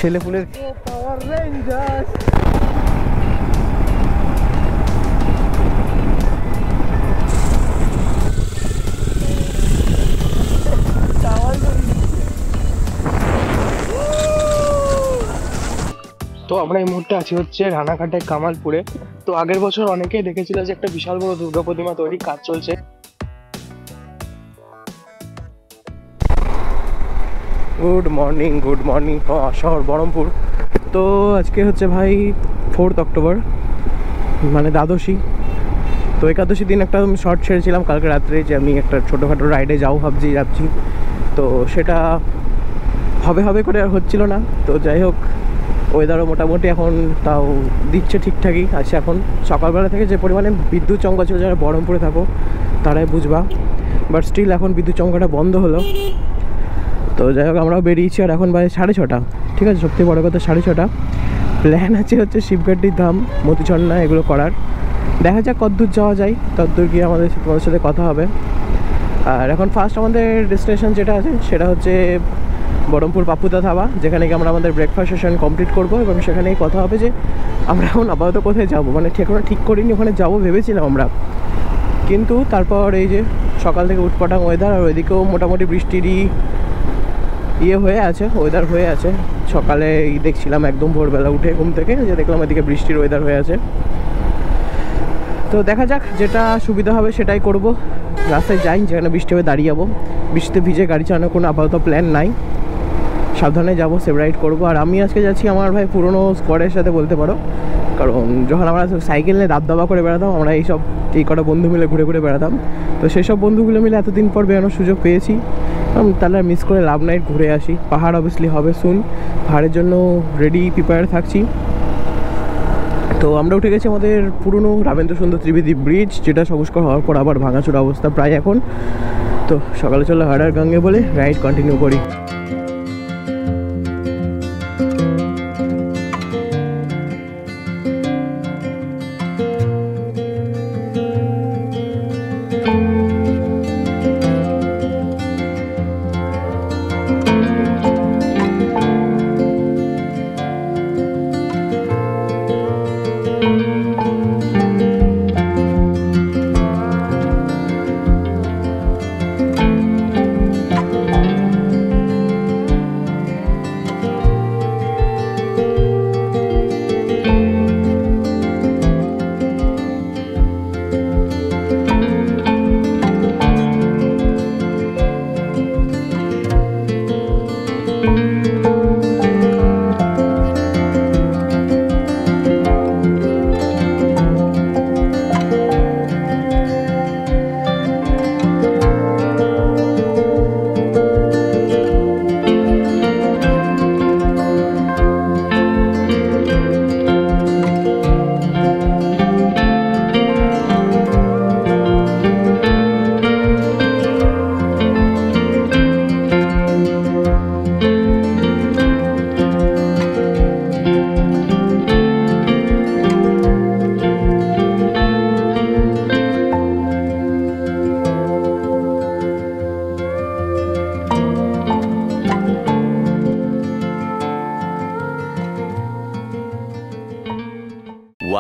ছেলেপুলের পাওয়ার rangers. তো আমরা এই মুহূর্তে আছি হচ্ছে রানাঘাটে কামালপুরে। তো আগের বছর অনেকেই দেখেছিল যে একটা বিশাল বড় দুর্গা প্রতিমা তৈরির কাজ চলছে। গুড মর্নিং শহর বহরমপুর। তো আজকে হচ্ছে ভাই 4 অক্টোবর, মানে দ্বাদশী। তো একাদশী দিন একটা শর্ট ছেড়েছিলাম কালকে রাত্রে যে আমি একটা ছোটোখাটো রাইডে যাচ্ছি। তো সেটা হবে করে আর হচ্ছিল না। তো যাই হোক, ওয়েদারও মোটামুটি এখন তাও দিচ্ছে ঠিকঠাকই আছে। এখন সকালবেলা থেকে যে পরিমাণে বিদ্যুৎ চমকা ছিল, যারা বহরমপুরে থাকো তারাই বুঝবা, বাট স্টিল এখন বিদ্যুৎ চমকাটা বন্ধ হলো। তো যাই হোক, আমরাও বেরিয়েছি। আর এখন বাজে 6:30, ঠিক আছে। সবথেকে বড় কথা 6:30। প্ল্যান আছে হচ্ছে শিবগাড্ডির ধাম, মতিঝর্ণা এগুলো করার। দেখা যাক কতদূর যাওয়া যায়, ততদূর গিয়ে তোমাদের সাথে কথা হবে। আর এখন ফার্স্ট আমাদের ডেস্টিনেশন যেটা আছে সেটা হচ্ছে বহরমপুর পাপ্পুদা ধাবা, যেখানে গিয়ে আমরা আমাদের ব্রেকফাস্ট সেশন কমপ্লিট করবো। এবং সেখানেই কথা হবে যে আমরা এখন আপাতত কোথায় যাবো, মানে ঠিক করিনি ওখানে যাবো ভেবেছিলাম আমরা, কিন্তু তারপর এই যে সকাল থেকে উটপাটাং ওয়েদার, আর ওইদিকেও মোটামুটি বৃষ্টিরই ওয়েদার হয়ে আছে। সকালে দেখছিলাম একদম ভোরবেলা উঠে ঘুম থেকে যে দেখলাম এদিকে বৃষ্টির ওয়েদার হয়ে আছে। তো দেখা যাক, যেটা সুবিধা হবে সেটাই করব। রাস্তায় যাই, যেখানে বৃষ্টি হবে দাঁড়িয়ে যাবো। বৃষ্টিতে ভিজে গাড়ি চালানোর কোনো আপাতত প্ল্যান নাই, সাবধানে যাবো, সেভ রাইড করবো। আর আমি আজকে যাচ্ছি আমার ভাই পুরনো স্কোয়াডের সাথে বলতে পারো, কারণ যখন আমরা সাইকেল নিয়ে দাবদাবা করে বেড়াতাম, আমরা এই কটা বন্ধু মিলে ঘুরে বেড়াতাম। তো সেই সব বন্ধুগুলো মিলে এতদিন পর বেরোনোর সুযোগ পেয়েছি, তাহলে মিস করে লাভ নাই, ঘুরে আসি। পাহাড় অবভিয়াসলি হবে শুন, পাহাড়ের জন্য প্রিপেয়ার থাকছি। তো আমরা উঠে গেছি আমাদের পুরনো রাবেন্দ্র সুন্দর ত্রিবেদী ব্রিজ, যেটা সংস্কার হওয়ার পর আবার ভাঙাচোরা অবস্থা প্রায় এখন। তো সকালে চলো হার্ডার গঙ্গে বলে রাইড কন্টিনিউ করি।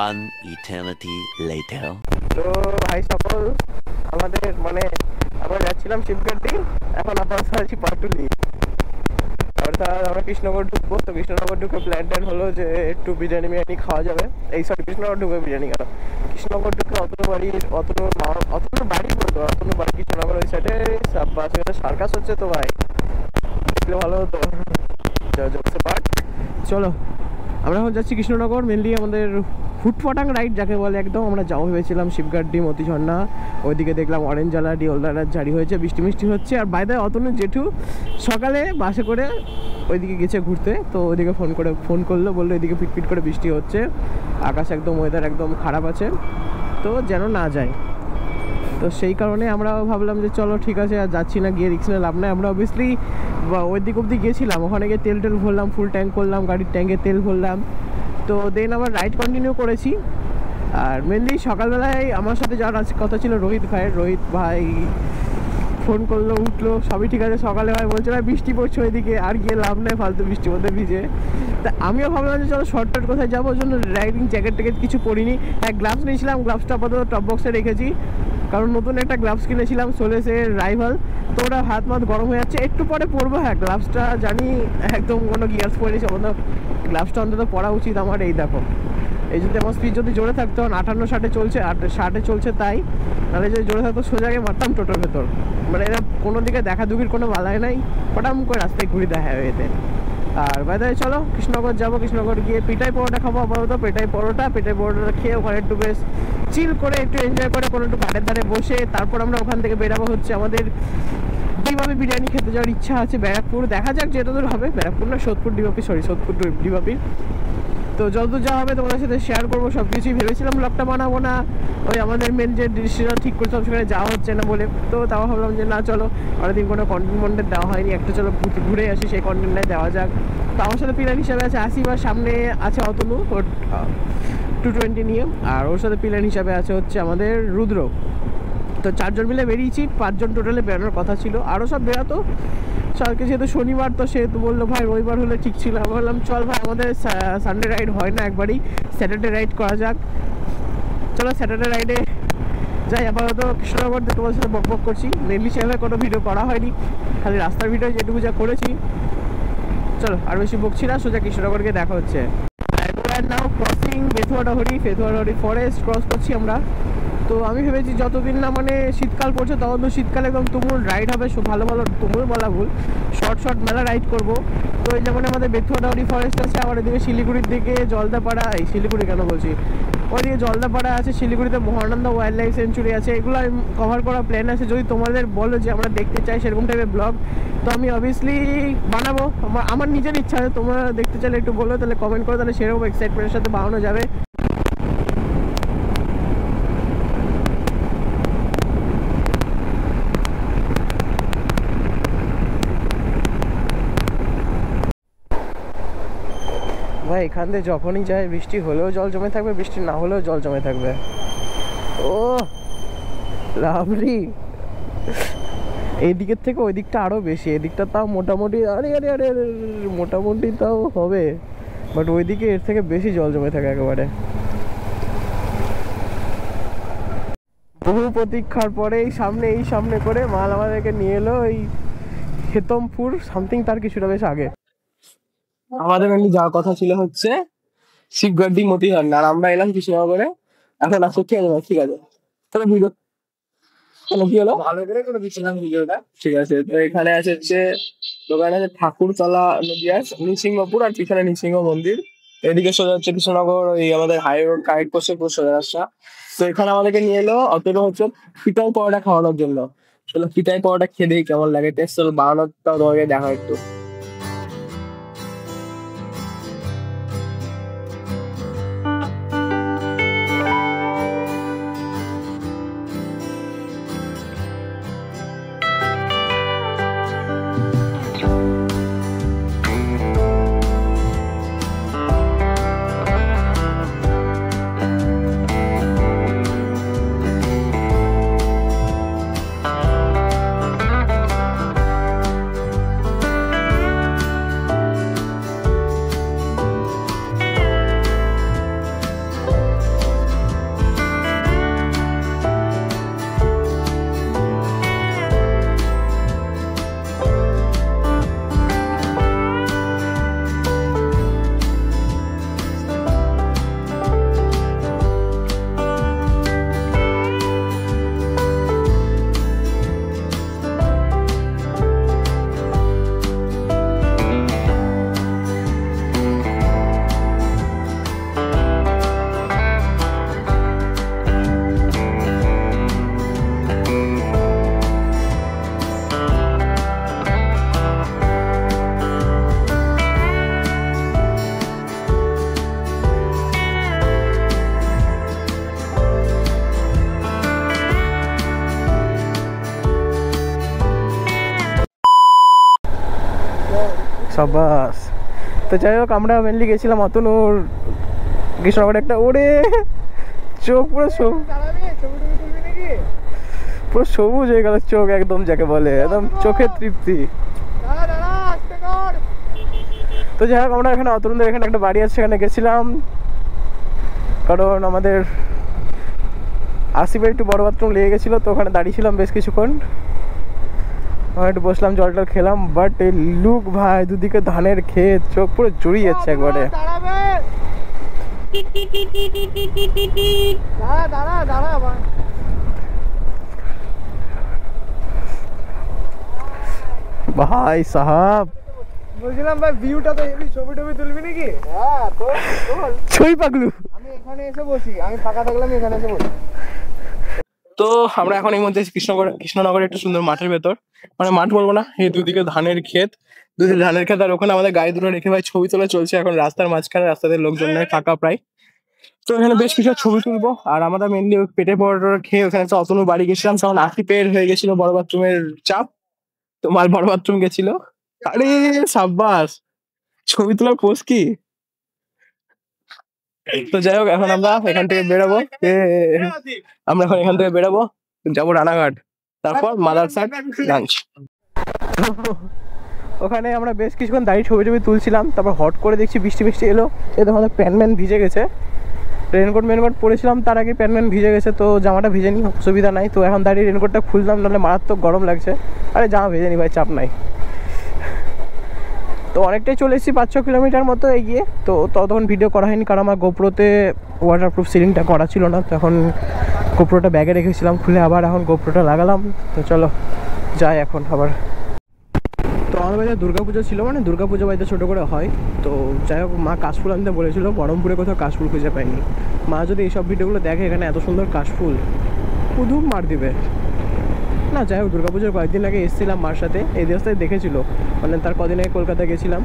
One eternity later. তো ভাই সকল, আমাদের মানে আমরা যাচ্ছিলাম শিবগাড্ডি, এখন আপাতত আছি পাটুলি। অর্থাৎ আমরা কৃষ্ণনগর ঢুকবো। তো কৃষ্ণনগর ঢুকে প্ল্যান হলো যে একটু বিরিয়ানি খাওয়া যাবে। কৃষ্ণনগর ঢুকে বিরিয়ানি কেন, কৃষ্ণনগর ঢুকে অতনু বাড়ি বলতো, অতনু বাড়ি কৃষ্ণনগর ওই সাইডে সার্কাস হচ্ছে। তো ভাই দেখলে ভালো হতো। বাট চলো, আমরা এখন যাচ্ছি কৃষ্ণনগর। মেনলি আমাদের ফুটপাটাং রাইড যাকে বলে, একদম আমরা যাবো ভেবেছিলাম শিবগাড্ডি, মতিঝর্ণা। ওইদিকে দেখলাম অরেঞ্জ আলাডি, ওলদারার জারি হয়েছে, বৃষ্টি হচ্ছে। আর বাইরে অতনু জেঠু সকালে বাসে করে ওইদিকে গেছে ঘুরতে। তো ওইদিকে ফোন করলো, বললো এদিকে পিটপিট করে বৃষ্টি হচ্ছে, আকাশ একদম ওয়েদার একদম খারাপ আছে, তো যেন না যায়। তো সেই কারণে আমরা ভাবলাম যে চলো ঠিক আছে, আর যাচ্ছি না, গিয়ে রিক্স নিয়ে লাভ নাই। আমরা অবভিয়াসলি ওই দিক অবধি গেছিলাম, ওখানে গিয়ে তেল ভরলাম, ফুল ট্যাঙ্ক করলাম, গাড়ির ট্যাঙ্কে তেল ভরলাম। তো দেন আবার রাইড কন্টিনিউ করেছি। আর মেনলি সকালবেলায় আমার সাথে যাওয়ার কথা ছিল রোহিত ভাই ফোন করলো, উঠলো, সবই ঠিক আছে। সকালে ভাই বলছে ভাই বৃষ্টি পড়ছে ওইদিকে, আর গিয়ে লাভ নেই ফালতু বৃষ্টির মধ্যে ভিজে। তা আমিও ভাবলাম যে চলো শর্টকাট কোথায় যাবো, ওই জন্য রাইডিং জ্যাকেট ট্যাকেট কিছু পরিনি। গ্লাভস নিয়েছিলাম, গ্লাভসটা আপাতত টপ বক্সে রেখেছি, কারণ নতুন একটা গ্লাভস কিনেছিলাম সোলেসের রাইভাল, তো ওটা হাত মাত গরম হয়ে যাচ্ছে, একটু পরে পরবো। হ্যাঁ গ্লাভসটা জানি একদম কোনো গিয়ার্স পরেছি, গ্লাভসটা অন্তত পরা উচিত আমার। এই দেখো, এই যদি আমার স্পিড যদি জোরে থাকতো, 58-60 চলছে, 60 চলছে, তাই নাহলে যদি জোরে থাকতো সোজাকে মারতাম টোটোর ভেতর। মানে এরা কোনো দিকে দেখা দুখির কোনো বালাই নাই, পটাম করে রাস্তায় ঘুরে দেখা এতে। আর বাইরে চলো কৃষ্ণনগর যাবো, কৃষ্ণনগর গিয়ে পিটাই পরোটা খাবো আপাতত। পেটাই পরোটা খেয়ে ওখানে একটু বেশ চিল করে একটু এনজয় করে কোনো একটু ঘাটের ধারে বসে তারপর আমরা ওখান থেকে বেরাবো হচ্ছে আমাদের ডিবাপি বিরিয়ানি খেতে যাওয়ার ইচ্ছা আছে ব্যারাকপুর। দেখা যাক যেটা দূর হবে, ব্যারাকপুর না সোদপুর ডিবাপি, সোদপুর ডিবাপি। তো যতদূর যা হবে তোমাদের সাথে শেয়ার করবো সব কিছুই। ভেবেছিলাম ব্লগটা বানাবো না, ওই আমাদের মেন যে ডিসিশন ঠিক করছিলাম সেখানে যাওয়া হচ্ছে না বলে, তো তাও ভাবলাম যে না চলো অনেকদিন কোনো কন্টেন্ট দেওয়া হয়নি, একটা চলো ঘুরে আসি, সেই কন্টেন্টটাই দেওয়া যাক। তো আমার সাথে পিলার হিসাবে আছে আসিফ, আর সামনে আছে অতনু ওর 220 নিয়ে, আর ওর সাথে পিলার হিসাবে আছে হচ্ছে আমাদের রুদ্র। তো 4 জন মিলে বেরিয়েছি, 5 জন টোটালে বেরোনোর কথা ছিল, আরও সব বেরোতো। কালকে যেহেতু শনিবার, তো সেহেতু বললো ভাই রবিবার হলে ঠিক ছিল। আমি বললাম চল ভাই আমাদের সানডে রাইড হয় না একবারই, স্যাটারডে রাইড করা যাক, চলো স্যাটারডে রাইডে যাই। আপাতত কৃষ্ণনগর তোমাদের সাথে বক করছি, মেনলি সেভাবে কোনো ভিডিও করা হয়নি, খালি রাস্তার ভিডিও যেটুকু যা করেছি। চলো আর বেশি বকছি না, সোজা কৃষ্ণনগরকে দেখা হচ্ছে। নাও ক্রসিং ফেথুয়াডাহরি ফরেস্ট ক্রস করছি আমরা। তো আমি ভেবেছি যতদিন না মানে শীতকাল পড়ছে তখন তো শীতকালে একদম তুমুল রাইড হবে, ভালো ভালো তুমুল বলা ভুল, শর্ট মেলা রাইড করব। তো এই যেমন আমাদের বেথুয়াডাহরি ফরেস্ট আছে, আবার এদিকে শিলিগুড়ির দিকে জলদাপাড়া, এই শিলিগুড়ি কেন বলছি, ওইদিকে জলদাপাড়া আছে, শিলিগুড়িতে মহানন্দা ওয়াইল্ড লাইফ সেঞ্চুরি আছে, এগুলো আমি কভার করার প্ল্যান আছে। যদি তোমাদের বলো যে আমরা দেখতে চাই সেরকম টাইপের ব্লগ, তো আমি অবভিয়াসলি বানাবো। আমার নিজের ইচ্ছা আছে, তোমরা দেখতে চাইলে একটু বলো, তাহলে কমেন্ট করো, তাহলে সেরকম এক্সাইটমেন্টের সাথে বানানো যাবে। ভাই এখান থেকে যখনই যায় বৃষ্টি হলেও জল জমে থাকবে, বৃষ্টি না হলেও জল জমে থাকবে। ও লাভলি, এই দিকের থেকে ওই দিকটা আরো বেশি, এদিকটা তাও মোটামুটি আরে আরে আরে মোটামুটি তাও হবে, বাট ওইদিকে এর থেকে বেশি জল জমে থাকে একেবারে। বহু প্রতীক্ষার পরে এই সামনে করে মাল আমাদেরকে নিয়ে এলো এই হেতমপুর সামথিং, তার কিছুটা বেশ আগে। আমাদের মেনলি যাওয়ার কথা ছিল হচ্ছে শিবগড়ি মতিহার, আর আমরা এলাম কৃষ্ণনগরে। এখন আসো ঠিক আছে তাহলে ভিডিও কি হলো ভালো করে করে দিচ্ছিলাম ভিডিওটা, ঠিক আছে। তো এখানে আছে হচ্ছে দোকানে আছে ঠাকুরতলা নদিয়ার নৃসিংহপুর, আর পিছনে নৃসিংহ মন্দির। এদিকে সোজা হচ্ছে কৃষ্ণনগর, ওই আমাদের হাই রোড কানেক্ট করছে পুরো সোজা রাস্তা। তো এখানে আমাদেরকে নিয়ে এলো অতটা হচ্ছে পিটাই পরোটা খাওয়ানোর জন্য। চলো পিটাই পরোটা খেয়ে দেখি কেমন লাগে, টেস্ট চলো বানানোটাও তোমাকে দেখা একটু। সাবাস। তো যাই হোক আমরা মেনলি গেছিলাম অতনুর কৃষ্ণনগরে একটা, ওরে চোখ পুরো পুরো সবুজ হয়ে গেল চোখ, একদম যাকে বলে একদম চোখের তৃপ্তি। তো যাই হোক আমরা এখানে অতরুণদের এখানে একটা বাড়ি আছে, সেখানে গেছিলাম কারণ আমাদের আসিফের একটু বড় বাথরুম লেগে গেছিলো, তো ওখানে দাঁড়িয়েছিলাম বেশ কিছুক্ষণ, একটু বসলাম, জল টল খেলাম। বাট এই লুক ভাই, দুদিকে ধানের ক্ষেত, চোখ পুরো জুড়িয়ে যাচ্ছে একবারে। ভাই সাহাব বলছিলাম ভাই ভিউটা তো হেভি, ছবি টবি তুলবি নাকি? হ্যাঁ তো ছই পাগলু। আমি এখানে এসে বসি, আমি ফাঁকা থাকলাম এখানে এসে বসি। তো আমরা এখন এই মধ্যে কৃষ্ণনগরের একটা সুন্দর মাঠের ভেতর, মানে মাঠ বলবো না, এই দুদিকে ধানের ক্ষেত, দুদিকে ধানের ক্ষেত, আর ওখানে আমাদের গাড়ি দুটো রেখে ভাই ছবি তোলা চলছে এখন রাস্তার মাঝখানে, রাস্তাতে লোকজন নেই, ফাঁকা প্রায়। তো এখানে বেশ কিছু ছবি তুলবো, আর আমরা মেনলি পেটে পরোটা খেয়ে ওখানে অতনু বাড়ি গেছিলাম, তখন আসিফের হয়ে গেছিল বড় বাথরুমের চাপ, তো মাল বড় বাথরুম গেছিল। আরে সাব্বাস, ছবি তোলার পোজ কি। তো যাই হোক এখন আমরা এখান থেকে বেরোবো, আমরা এখন এখান থেকে বেরোবো, যাবো রানাঘাট, তারপর মাদারসাট লাঞ্চ। ওখানে আমরা বেশ কিছুক্ষণ দাঁড়িয়ে ছবি টবি তুলছিলাম, তারপর হট করে দেখছি বৃষ্টি বৃষ্টি এলো, এই তখন প্যান্ট ভিজে গেছে, রেনকোট মেনকোট পরেছিলাম তার আগে প্যান্ট ভিজে গেছে, তো জামাটা ভিজেনি, অসুবিধা নাই। তো এখন দাঁড়িয়ে রেনকোটটা খুললাম, নাহলে মারাত্মক গরম লাগছে। আরে জামা ভেজেনি ভাই, চাপ নাই। তো অনেকটাই চলে এসেছি, 5-6 কিলোমিটার মতো এগিয়ে। তো ততক্ষণ ভিডিও করা হয়নি কারণ আমার গোপ্রোতে ওয়াটারপ্রুফ সিলিংটা করা ছিল না, তো এখন গোপ্রোটা ব্যাগে রেখেছিলাম, খুলে আবার এখন গোপ্রোটা লাগালাম। তো চলো যাই এখন আবার। তো আমার বাড়িতে দুর্গাপুজো ছিল, মানে দুর্গাপুজো বাড়িতে ছোটো করে হয়। তো যাই হোক মা কাশফুল আনতে বলেছিল, বহরমপুরে কোথাও কাশফুল খুঁজে পাইনি। মা যদি এইসব ভিডিওগুলো দেখে এখানে এত সুন্দর কাশফুল, ধুম মার দিবে না। যাই হোক দুর্গাপুজোর কয়েকদিন আগে এসেছিলাম মার সাথে, এই রাস্তায় দেখেছিল, মানে তার কদিন আগে কলকাতা গেছিলাম,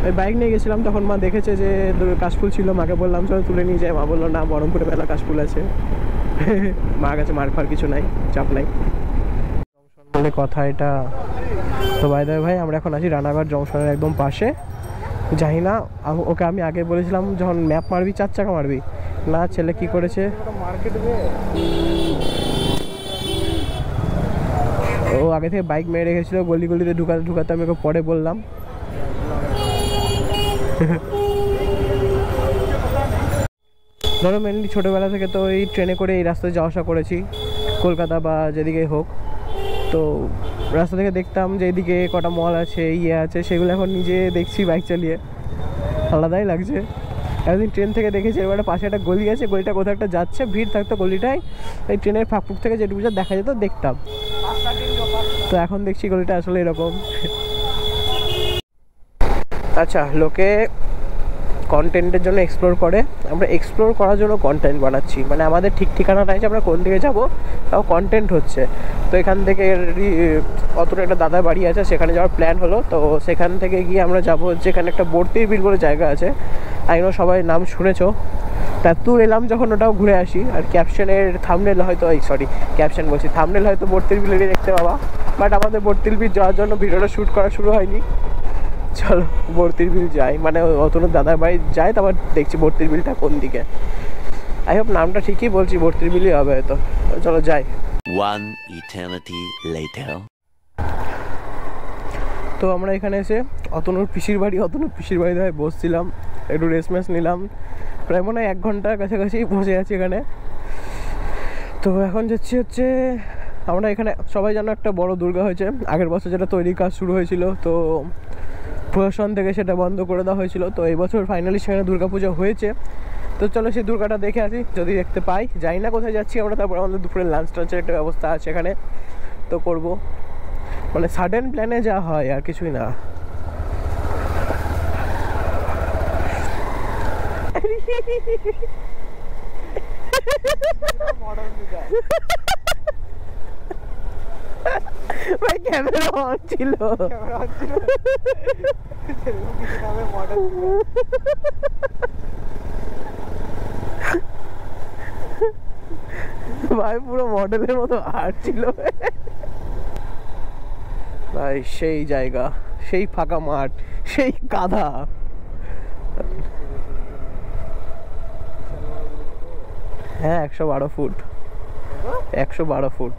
ওই বাইক নিয়ে গেছিলাম, তখন মা দেখেছে যে কাশফুল ছিল, মাকে বললাম চলো তুলে নিয়ে যাই, মা বললো না বহরমপুরে মেলা কাশফুল আছে। মার কাছে মার খাওয়ার কিছু নাই, চাপ নাই, বলে কথা এটা। তো বাই দ্য ওয়ে ভাই আমরা এখন আছি রানাঘাট জংশনের একদম পাশে। জানি না ওকে আমি আগে বলেছিলাম যখন ম্যাপ মারবি 4 চাকা মারবি না, ছেলে কি করেছে, ও আগে থেকে বাইক মেরে রেখেছিল, গলি গলিতে ঢুকাতে ঢুকাতে আমি ওকে পরে বললাম। ধরো মেনলি ছোটোবেলা থেকে তো এই ট্রেনে করে এই রাস্তায় যাওয়া আসা করেছি, কলকাতা বা যেদিকেই হোক। তো রাস্তা থেকে দেখতাম যে এইদিকে কটা মল আছে, ইয়ে আছে, সেগুলো এখন নিজে দেখছি বাইক চালিয়ে, আলাদাই লাগছে। একদিন ট্রেন থেকে দেখেছি এবার পাশে একটা গলি আছে, গলিটা কোথাও একটা যাচ্ছে, ভিড় থাকতো গলিটায়, এই ট্রেনের ফাঁকফুক থেকে যেটুকু যা দেখা যেত দেখতাম। তো এখন দেখছি গলিটা আসলে এরকম। আচ্ছা, লোকে কন্টেন্টের জন্য এক্সপ্লোর করে, আমরা এক্সপ্লোর করার জন্য কন্টেন্ট বানাচ্ছি, মানে আমাদের ঠিক ঠিকানা নাই যে আমরা কোন দিকে যাবো, তাও কন্টেন্ট হচ্ছে। তো এখান থেকে অতটা একটা দাদার বাড়ি আছে, সেখানে যাওয়ার প্ল্যান হলো। তো সেখান থেকে গিয়ে আমরা যাবো হচ্ছে এখানে একটা বর্তির বিল বলে জায়গা আছে, আইনো সবাই নাম শুনেছো, তাত্তুর এলাম যখন ওটাও ঘুরে আসি। আর ক্যাপশনের থাম্বনেল হয়তো, ক্যাপশন বলছি, থাম্বনেল হয়তো বর্তির বিলেরই দেখতে পাবা, বাট আমাদের বর্তির বিল যাওয়ার জন্য ভিডিওটা শ্যুট করা শুরু হয়নি। চলো বর্তির বিল যাই, মানে অতনু দাদার বাড়ি যাই, তারপর দেখছি বর্তির বিলটা কোন দিকে। আই হোপ নামটা ঠিকই বলছি, বর্তির বিলই হবে হয়তো। চলো যাই। One eternity later. তো আমরা এখানে এসে অতনুর পিসির বাড়িতে বসছিলাম, একটু রেস্ট নিলাম, প্রায় মনে হয় 1 ঘন্টার কাছাকাছি বসে আছি এখানে। তো এখন যাচ্ছি হচ্ছে আমরা এখানে, সবাই জানো একটা বড় দুর্গা হয়েছে আগের বছর, যেটা তৈরির কাজ শুরু হয়েছিল, তো প্রশাসন থেকে সেটা বন্ধ করে দেওয়া হয়েছিল। তো এই বছর ফাইনালি সেখানে দুর্গাপুজো হয়েছে। তো চলো সেই দুর্গাটা দেখে আসি, যদি দেখতে পাই। জানি না কোথায় যাচ্ছি আমরা, তারপর আমাদের দুপুরে লাঞ্চ টাঞ্চের একটা ব্যবস্থা আছে এখানে, তো করব, মানে সাডেন প্ল্যানে যা হয় আর কিছুই না। ভাই ক্যামেরা অন ছিল, ভাই পুরো মডেলের মতো আর্ট ছিল ভাই, সেই জায়গা, সেই ফাঁকা মাঠ, সেই কাদা। হ্যাঁ 112 ফুট, 112 ফুট।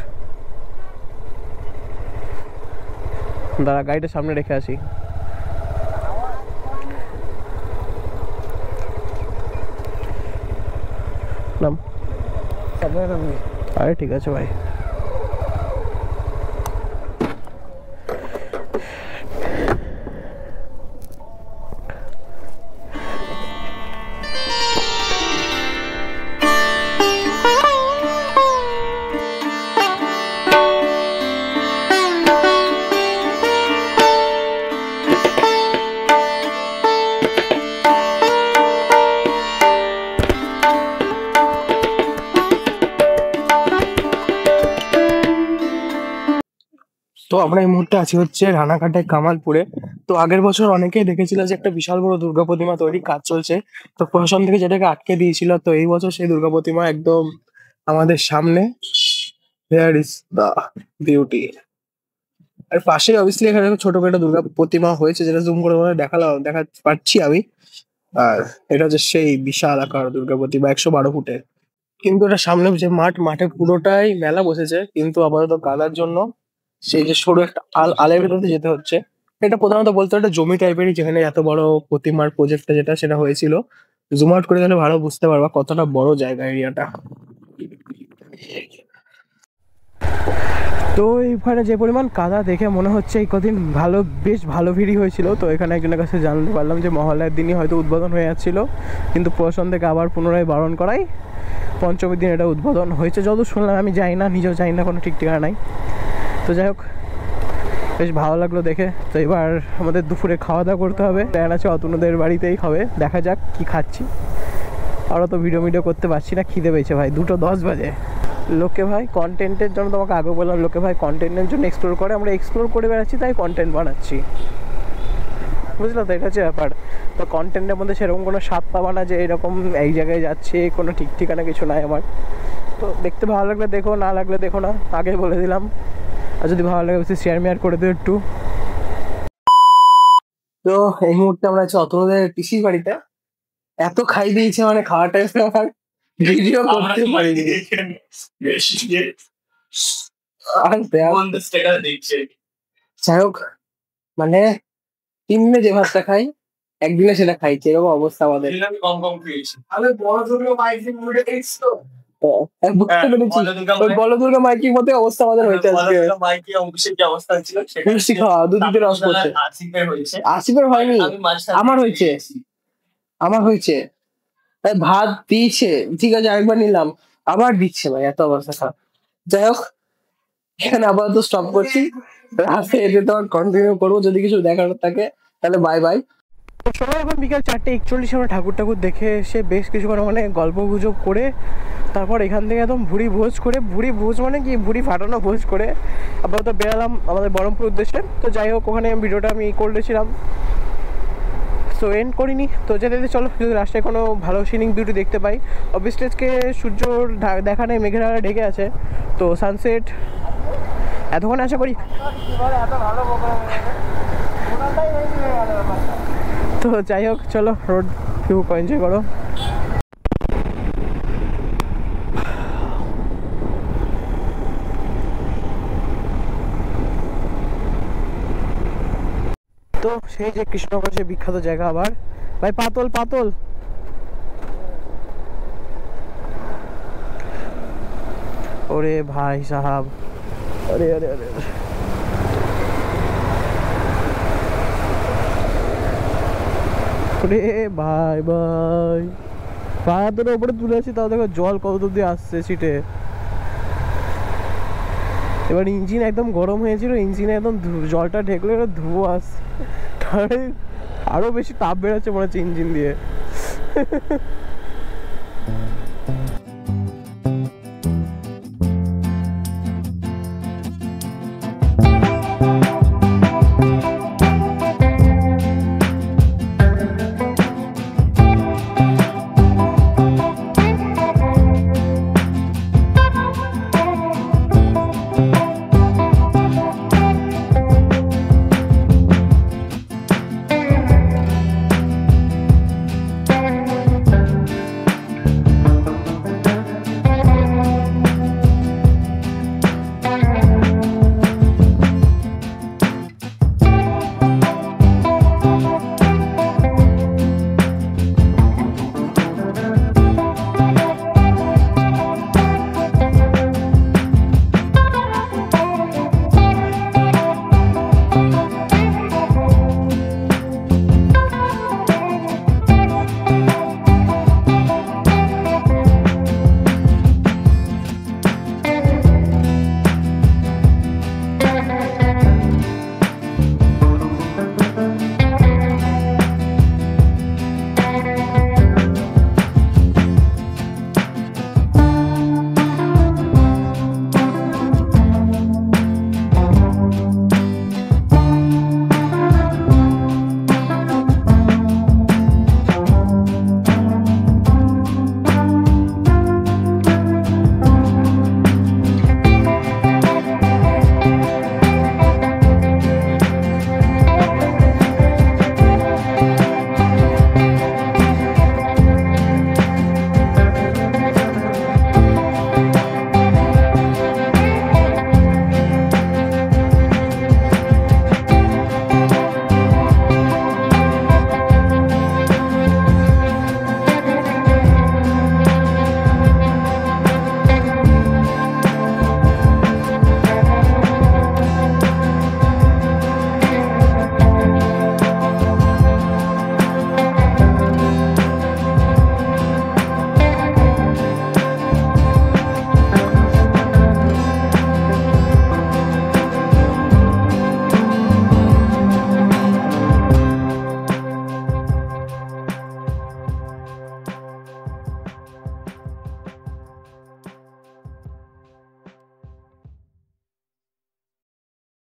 দাঁড়া, গাড়িটা সামনে রেখে আসি। নাম, আরে ঠিক আছে ভাই। তো আমরা এই মুহূর্তে আছি হচ্ছে রানাঘাটায় কামালপুরে। তো আগের বছর অনেকেই দেখেছিল যে একটা বিশাল বড় দুর্গা প্রতিমা তৈরি কাজ চলছে, তো প্রশাসন থেকে যেটাকে আটকে দিয়েছিল। তো এই বছর সেই দুর্গা প্রতিমা একদম আমাদের সামনে। Here is the beauty. আর পাশে অবভিয়াসলি এখানে একটা ছোটখাটো দুর্গা প্রতিমা হয়েছে, যেটা জুম করে দেখা পাচ্ছি আমি। আর এটা হচ্ছে সেই বিশাল আকার দুর্গা প্রতিমা, 112 ফুটের। কিন্তু এটা সামনে যে মাঠে পুরোটাই মেলা বসেছে, কিন্তু আপাতত কাদার জন্য সেই যে সরু একটা আলের ভেতরে যেতে হচ্ছে। এটা প্রধানত বলতে একটা জমি টাইপেরই, যেখানে এত বড় প্রতিমার প্রজেক্টটা যেটা সেটা হয়েছিল। জুম আউট করে গেলে ভালো বুঝতে পারবা কতটা বড় জায়গা এরিয়াটা। তো এইখানে যে পরিমাণ কাদা দেখে মনে হচ্ছে এই কদিন বেশ ভালো ভিড়ই হয়েছিল। তো এখানে একজনের কাছে জানতে পারলাম যে মহালয়ার দিনই হয়তো উদ্বোধন হয়ে যাচ্ছিল, কিন্তু প্রশাসন থেকে আবার পুনরায় বারণ করায় পঞ্চমীর দিন এটা উদ্বোধন হয়েছে। যত শুনলাম, আমি যাই না, নিজেও যাই না, কোনো ঠিক ঠিকানা নাই। তো যাই হোক, বেশ ভালো লাগলো দেখে। তো এবার আমাদের দুপুরে খাওয়া দাওয়া করতে হবে, প্ল্যান আছে অতনুদের বাড়িতেই হবে, দেখা যাক কি খাচ্ছি। আরও তো ভিডিও করতে পারছি না, খিদে পেয়েছে ভাই, 2:10 বাজে। লোকে ভাই কন্টেন্টের জন্য, তোমাকে আগে বললাম, লোকে ভাই কন্টেন্টের জন্য এক্সপ্লোর করে, আমরা এক্সপ্লোর করে বেড়াচ্ছি, তাই কন্টেন্ট বানাচ্ছি, বুঝলো তো? এটা হচ্ছে ব্যাপার। তো কন্টেন্টের মধ্যে সেরকম কোনো স্বাদ পাবা না যে এরকম এই জায়গায় যাচ্ছে, কোনো ঠিক ঠিকানা কিছু নাই আমার। তো দেখতে ভালো লাগলে দেখো, না লাগলে দেখো না, আগে বলে দিলাম। আর যদি ভালো লাগে বেশি শেয়ার করে দিও একটু। তো এই মুহূর্তে আমরা আছি অতনুদের পিসির বাড়িতে। এত খাই দিয়েছে, মানে খাওয়াটা আর ভিডিও করতে পারিনি। যাই হোক, মানে 3 দিনে যে ভাতটা খাই, একদিনে সেটা খাইছে, এরকম অবস্থা আমাদের। কম খেয়েছি। আমি বড় দুর্গা মাইকিং মুডে দেখছি তো। বুঝতে পেরেছি, ওই বলদুর্গা মাইকির মধ্যে অবস্থা আমাদের হয়েছে আজকে। মাইকি অংশের যে অবস্থা ছিল সেটা মিষ্টি খাওয়া, দুধের রস পড়ছে। আসিফের হয়নি, আমার হয়েছে। তাই ভাত দিয়েছে, ঠিক আছে, আরেকবার নিলাম, আবার দিচ্ছে ভাই, এত অবস্থা খারাপ। যাই হোক, এখানে আপাতত স্টপ করছি, রাতে এতে তো কন্টিনিউ করবো। যদি কিছু দেখানোর থাকে তাহলে বাই বাই। সময় এখন বিকাল 4:41, আমরা ঠাকুর দেখে এসে বেশ কিছুক্ষণ মানে গল্প গুজব করে তারপর এখান থেকে একদম ভুড়ি ভোজ মানে কি, ভুড়ি ফাটানো ভোজ করে আপাতত বেরালাম আমাদের বহরমপুর উদ্দেশ্যে। তো যাই হোক, ওখানে ভিডিওটা আমি করেছিলাম, সো এন্ড করিনি। তো যেতে চলো, যদি রাস্তায় কোনো ভালো সিনিং বিউটি দেখতে পাই। অবভিয়াসলি আজকে সূর্যর দেখা নেই, মেঘের ঢেকে আছে, তো সানসেট এতক্ষণ আশা করি। তো যাই হোক, চলো রোড ভিউ এনজয় করো। তো সেই যে কৃষ্ণনগর, সে বিখ্যাত জায়গা আবার ভাই, পাতল ওরে ভাই সাহাব, আরে আরে আরে ভাই পাহাড়ের উপরে তুলে আছি, তাও দেখো জল কত দূর দিয়ে আসছে সিটে। এবার ইঞ্জিন একদম গরম হয়েছিল, ইঞ্জিনে একদম জলটা ঢেকলে ধুয়ো আসছে, আরো বেশি তাপ বেরোচ্ছে মনে হচ্ছে ইঞ্জিন দিয়ে।